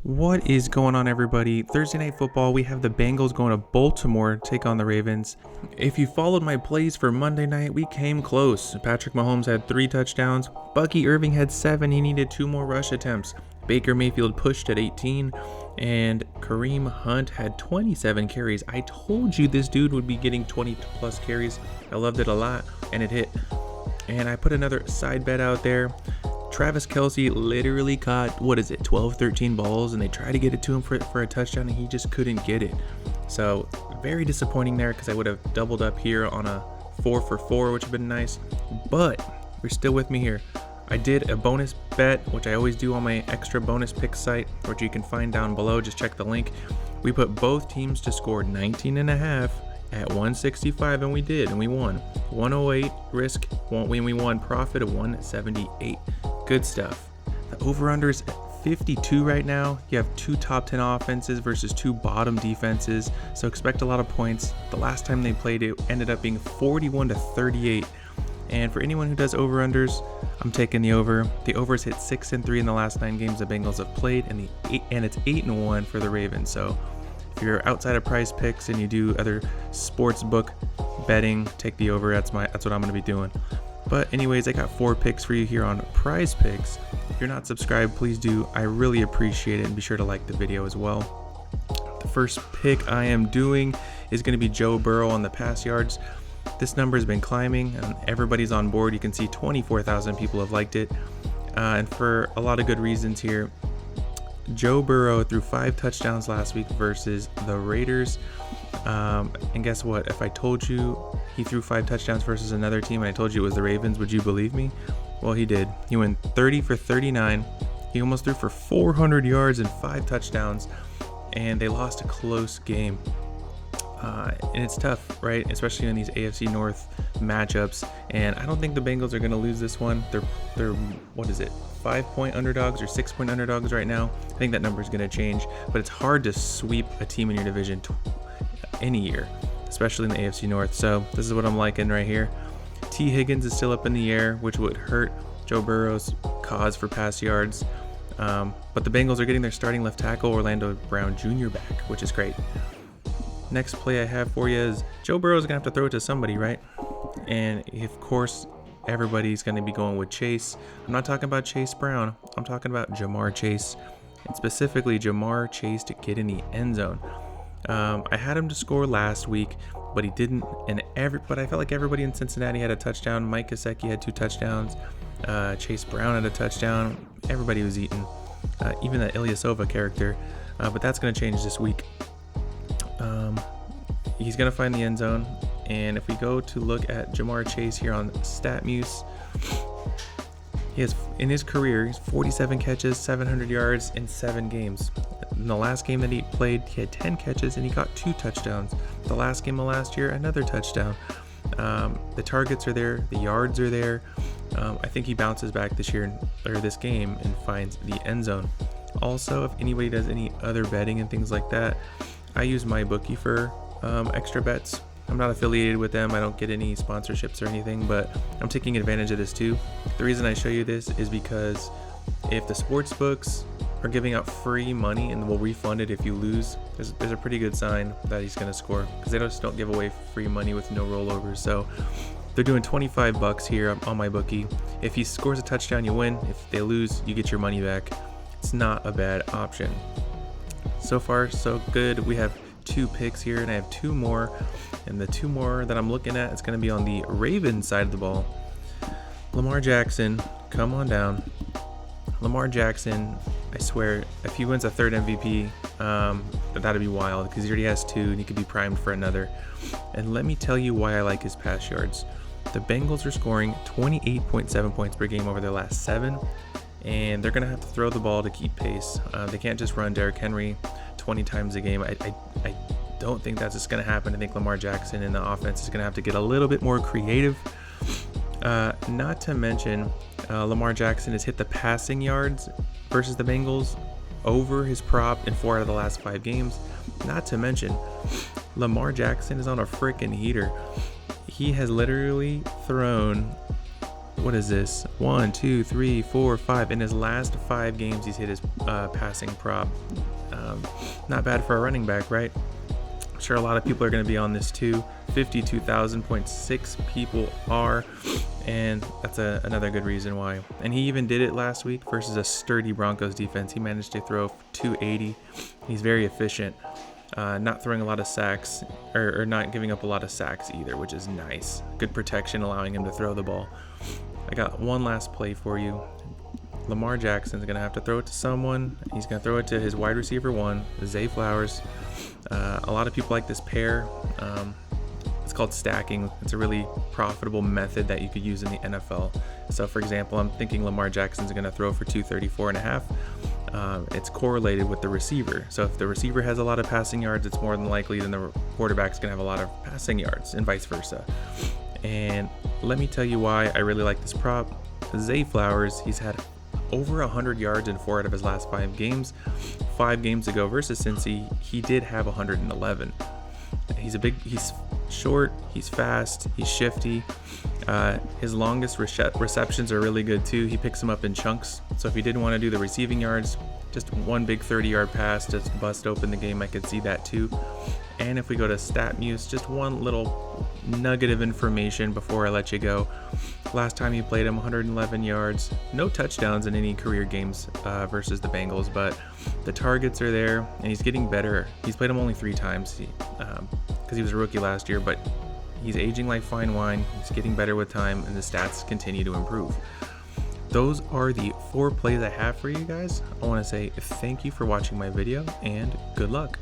What is going on, everybody? Thursday Night Football, we have the Bengals going to Baltimore take on the Ravens. If you followed my plays for Monday night, we came close. Patrick Mahomes had 3 touchdowns. Bucky Irving had 7. He needed 2 more rush attempts. Baker Mayfield pushed at 18. And Kareem Hunt had 27 carries. I told you this dude would be getting 20 plus carries. I loved it a lot, and it hit. And I put another side bet out there. Travis Kelce literally caught, 12, 13 balls, and they tried to get it to him for a touchdown, and he just couldn't get it. So very disappointing there, because I would have doubled up here on a 4 for 4, which would have been nice. But you're still with me here. I did a bonus bet, which I always do on my extra bonus pick site, which you can find down below. Just check the link. We put both teams to score 19.5 at 165, and we did, and we won. 108 risk, we won profit of 178. Good stuff. The over-under is at 52 right now. You have 2 top 10 offenses versus 2 bottom defenses, so expect a lot of points. The last time they played, it ended up being 41-38. And for anyone who does over-unders, I'm taking the over. The overs hit 6-3 in the last 9 games the Bengals have played, and it's 8-1 for the Ravens. So if you're outside of Prizepicks and you do other sports book betting, take the over. That's what I'm going to be doing. But anyways, I got 4 picks for you here on Prizepicks. If you're not subscribed, please do. I really appreciate it, and be sure to like the video as well. The first pick I am doing is going to be Joe Burrow on the pass yards. This number has been climbing, and everybody's on board. You can see 24,000 people have liked it, and for a lot of good reasons here. Joe Burrow threw 5 touchdowns last week versus the Raiders. And guess what? If I told you he threw 5 touchdowns versus another team and I told you it was the Ravens, would you believe me? Well, he did. He went 30 for 39. He almost threw for 400 yards and 5 touchdowns, and they lost a close game. And it's tough, right? Especially in these AFC North matchups. And I don't think the Bengals are going to lose this one. They're 5-point underdogs or 6-point underdogs right now. I think that number is going to change, but it's hard to sweep a team in your division any year, especially in the AFC North. So this is what I'm liking right here. T. Higgins is still up in the air, which would hurt Joe Burrow's cause for pass yards. But the Bengals are getting their starting left tackle, Orlando Brown Jr. back, which is great. Next play I have for you is Joe Burrow is going to have to throw it to somebody, right? And of course, everybody's going to be going with Chase. I'm not talking about Chase Brown. I'm talking about Jamar Chase, and specifically Jamar Chase to get in the end zone. I had him to score last week, but he didn't. But I felt like everybody in Cincinnati had a touchdown. Mike Gesicki had 2 touchdowns. Chase Brown had a touchdown. Everybody was eating, even that Ilyasova character. But that's going to change this week. He's going to find the end zone. And if we go to look at Jamar Chase here on StatMuse, he has, in his career, he's 47 catches, 700 yards in 7 games. In the last game that he played, he had 10 catches and he got 2 touchdowns. The last game of last year, another touchdown. The targets are there, the yards are there. I think he bounces back this game and finds the end zone. Also, if anybody does any other betting and things like that, I use MyBookie for extra bets. I'm not affiliated with them. I don't get any sponsorships or anything, but I'm taking advantage of this too. The reason I show you this is because if the sports books are giving out free money and will refund it if you lose, there's a pretty good sign that he's going to score, because they just don't give away free money with no rollovers. So they're doing $25 here on MyBookie. If he scores a touchdown, you win. If they lose, you get your money back. It's not a bad option. So far, so good. We have 2 picks here, and I have 2 more. And the 2 more that I'm looking at, it's going to be on the Ravens side of the ball. Lamar Jackson, come on down. Lamar Jackson, I swear, if he wins a 3rd MVP, that'd be wild, because he already has 2 and he could be primed for another. And let me tell you why I like his pass yards. The Bengals are scoring 28.7 points per game over their last 7, and they're going to have to throw the ball to keep pace. They can't just run Derrick Henry 20 times a game. I don't think that's just going to happen. I think Lamar Jackson and the offense is going to have to get a little bit more creative. Not to mention, Lamar Jackson has hit the passing yards versus the Bengals over his prop in 4 out of the last 5 games. Not to mention, Lamar Jackson is on a freaking heater. He has literally thrown what is this? 1, 2, 3, 4, 5. In his last 5 games, he's hit his passing prop. Not bad for a running back, right? I'm sure a lot of people are going to be on this too. 52,000.6 people are, and that's another good reason why. And he even did it last week versus a sturdy Broncos defense. He managed to throw 280. He's very efficient, not throwing a lot of sacks, or not giving up a lot of sacks either, which is nice. Good protection, allowing him to throw the ball. I got one last play for you. Lamar Jackson's going to have to throw it to someone. He's going to throw it to his wide receiver 1, Zay Flowers. A lot of people like this pair. It's called stacking. It's a really profitable method that you could use in the NFL. So for example, I'm thinking Lamar Jackson's going to throw for 234.5. It's correlated with the receiver. So if the receiver has a lot of passing yards, it's more than likely than the quarterback's going to have a lot of passing yards, and vice versa. And let me tell you why I really like this prop. Zay Flowers, he's had over 100 yards in 4 out of his last 5 games. 5 games ago versus Cincy, he did have 111. He's short, he's fast, he's shifty. His longest receptions are really good too. He picks them up in chunks. So if you didn't want to do the receiving yards, just one big 30-yard pass to bust open the game, I could see that too. And if we go to StatMuse, just one little nugget of information before I let you go. Last time he played him, 111 yards, no touchdowns in any career games versus the Bengals, but the targets are there, and he's getting better. He's played him only 3 times because he was a rookie last year, but he's aging like fine wine. He's getting better with time, and the stats continue to improve. Those are the 4 plays I have for you guys. I want to say thank you for watching my video, and good luck.